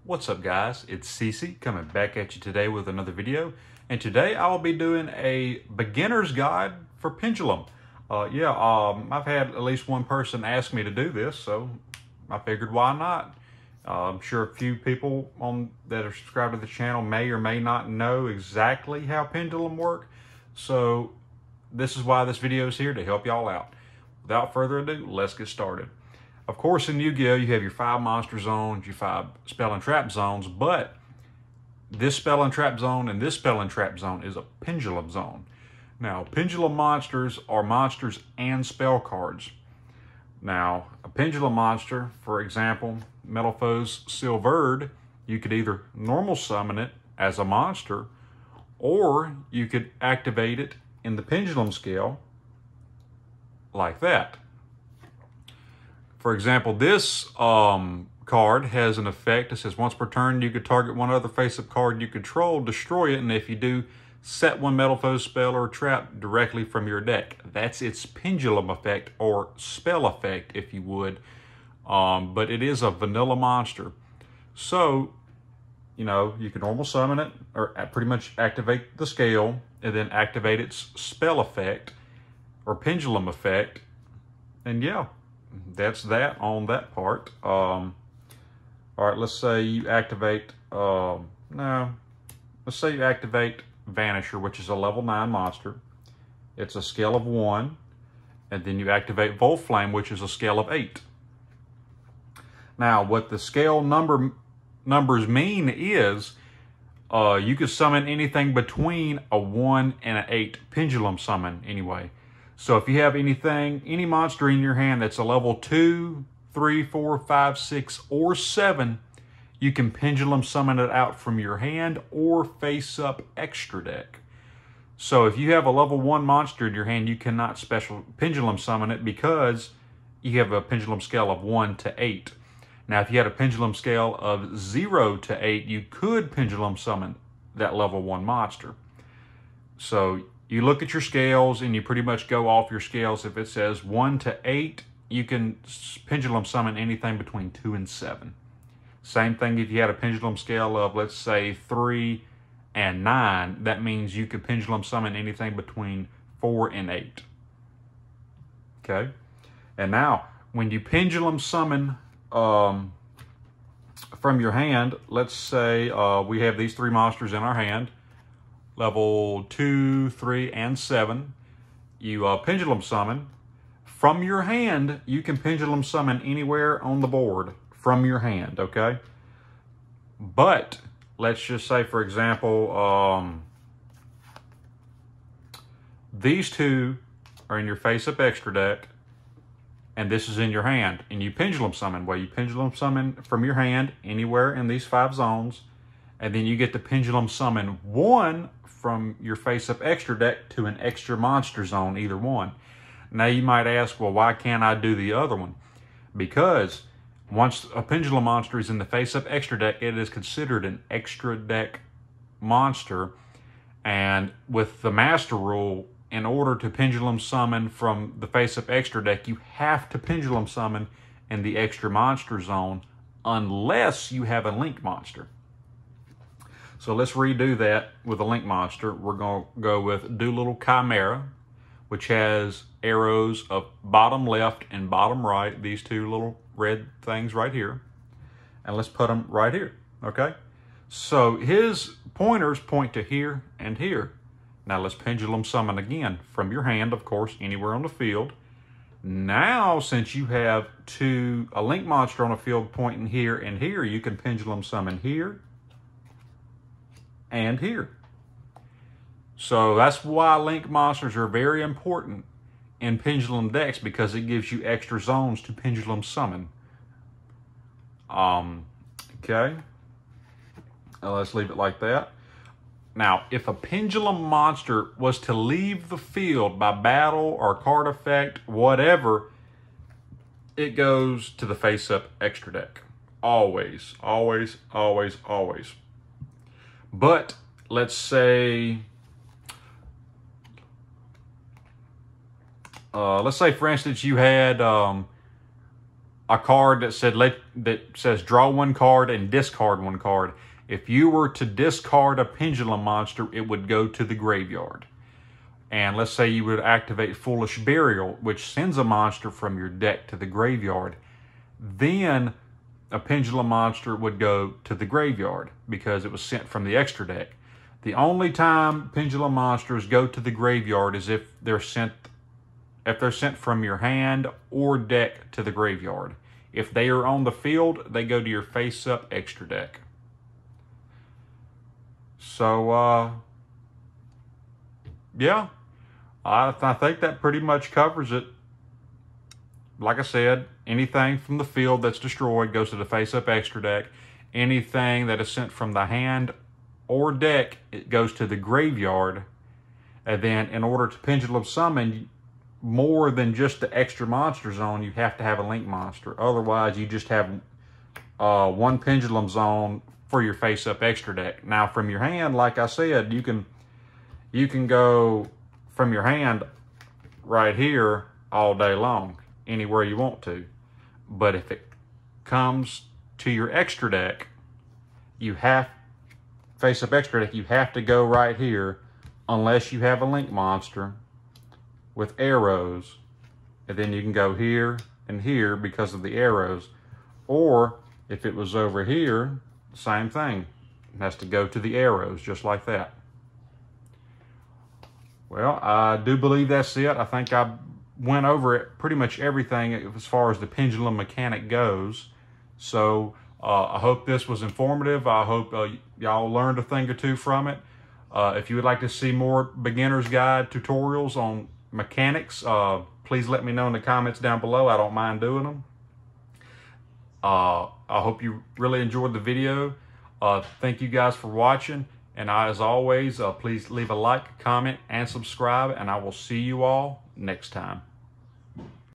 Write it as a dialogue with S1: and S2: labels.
S1: What's up, guys? It's CC coming back at you today with another video, and today I will be doing a beginner's guide for Pendulum. I've had at least one person ask me to do this, so I figured why not. I'm sure a few people that are subscribed to the channel may or may not know exactly how Pendulum work, so this is why this video is here, to help y'all out. Without further ado, let's get started. Of course, in Yugioh, you have your 5 monster zones, your 5 spell and trap zones, but this spell and trap zone and this spell and trap zone is a pendulum zone. Now, pendulum monsters are monsters and spell cards. Now, a pendulum monster, for example, Metalfoes Silvered, you could either normal summon it as a monster, or you could activate it in the pendulum scale like that. For example, this card has an effect that says once per turn you could target one other face-up card you control, destroy it, and if you do, set one Metalfoes spell or trap directly from your deck. That's its pendulum effect, or spell effect if you would, but it is a vanilla monster. So, you know, you can normal summon it, or pretty much activate the scale, and then activate its spell effect, or pendulum effect, and yeah. That's that on that part. All right, let's say you activate, let's say you activate Vanisher, which is a level 9 monster. It's a scale of 1. And then you activate Volflame, which is a scale of 8. Now, what the scale numbers mean is you can summon anything between a 1 and an 8 pendulum summon anyway. So if you have any monster in your hand that's a level 2, 3, 4, 5, 6, or 7, you can pendulum summon it out from your hand or face up extra deck. So if you have a level 1 monster in your hand, you cannot special pendulum summon it because you have a pendulum scale of 1 to 8. Now if you had a pendulum scale of 0 to 8, you could pendulum summon that level 1 monster. So you look at your scales and you pretty much go off your scales. If it says 1 to 8, you can pendulum summon anything between 2 and 7. Same thing if you had a pendulum scale of, let's say, 3 and 9. That means you could pendulum summon anything between 4 and 8. Okay? And now, when you pendulum summon from your hand, let's say we have these 3 monsters in our hand, level 2, 3, and 7. You pendulum summon. From your hand, you can pendulum summon anywhere on the board from your hand, okay? But, let's just say, for example, these 2 are in your face-up extra deck, and this is in your hand, and you pendulum summon. Well, you pendulum summon from your hand anywhere in these 5 zones, and then you get to pendulum summon 1 from your face-up extra deck to an extra monster zone, either one. Now you might ask, well, why can't I do the other one? Because once a pendulum monster is in the face-up extra deck, it is considered an extra deck monster. And with the master rule, in order to pendulum summon from the face-up extra deck, you have to pendulum summon in the extra monster zone unless you have a link monster. So let's redo that with a link monster. We're going to go with Doolittle Chimera, which has arrows of bottom left and bottom right, these 2 little red things right here. And let's put them right here, okay? So his pointers point to here and here. Now let's pendulum summon again from your hand, of course, anywhere on the field. Now, since you have a link monster on the field pointing here and here, you can pendulum summon here and here. So that's why link monsters are very important in pendulum decks, because it gives you extra zones to pendulum summon. Okay. Let's leave it like that. Now, if a pendulum monster was to leave the field by battle or card effect, whatever, it goes to the face-up extra deck. Always, always, always, always. But let's say, for instance, you had a card that says draw one card and discard one card. If you were to discard a Pendulum monster, it would go to the graveyard. And let's say you would activate Foolish Burial, which sends a monster from your deck to the graveyard. Then a Pendulum monster would go to the graveyard because it was sent from the extra deck. The only time Pendulum monsters go to the graveyard is if they're sent from your hand or deck to the graveyard. If they are on the field, they go to your face-up extra deck. So, yeah, I think that pretty much covers it. Like I said, anything from the field that's destroyed goes to the face-up extra deck. Anything that is sent from the hand or deck, it goes to the graveyard. And then in order to Pendulum summon more than just the extra monster zone, you have to have a link monster. Otherwise, you just have one Pendulum zone for your face-up extra deck. Now, from your hand, like I said, you can go from your hand right here all day long, anywhere you want to. But if it comes to your extra deck, face-up extra deck, you have to go right here unless you have a link monster with arrows. And then you can go here and here because of the arrows. Or if it was over here, same thing. It has to go to the arrows, just like that. Well, I do believe that's it. I think I went over it, pretty much everything as far as the Pendulum mechanic goes. So I hope this was informative. I hope y'all learned a thing or two from it. If you would like to see more beginner's guide tutorials on mechanics, please let me know in the comments down below. I don't mind doing them. I hope you really enjoyed the video. Thank you guys for watching. And as always, please leave a like, comment, and subscribe. And I will see you all next time.